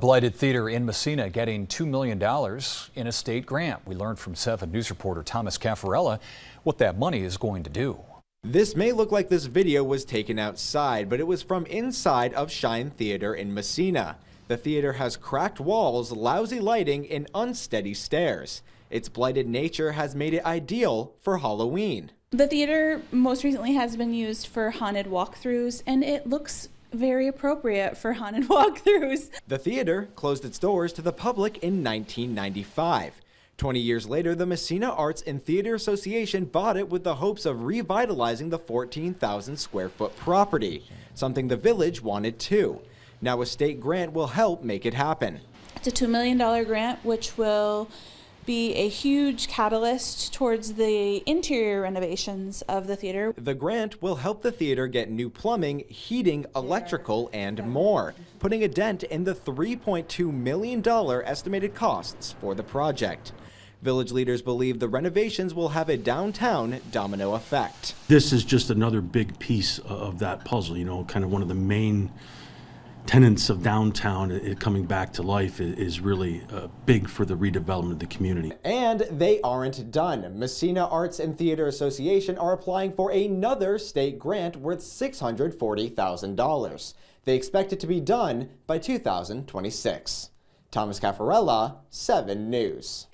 Blighted Theater in Massena getting $2 million in a state grant. We learned from 7 News reporter Thomas Caffarella what that money is going to do. This may look like this video was taken outside, but it was from inside of Shine Theater in Massena. The theater has cracked walls, lousy lighting, and unsteady stairs. Its blighted nature has made it ideal for Halloween. The theater most recently has been used for haunted walkthroughs, and it looks very appropriate for haunted walkthroughs. The theater closed its doors to the public in 1995. 20 years later, the Massena Arts and Theater Association bought it with the hopes of revitalizing the 14,000 square foot property, something the village wanted too. Now a state grant will help make it happen. It's a $2 million grant, which will be a huge catalyst towards the interior renovations of the theater. The grant will help the theater get new plumbing, heating, electrical, and more, putting a dent in the $3.2 million estimated costs for the project. Village leaders believe the renovations will have a downtown domino effect. This is just another big piece of that puzzle, you know, kind of one of the main tenets of downtown. It coming back to life is really big for the redevelopment of the community. And they aren't done. Massena Arts and Theater Association are applying for another state grant worth $640,000. They expect it to be done by 2026. Thomas Caffarella, 7 News.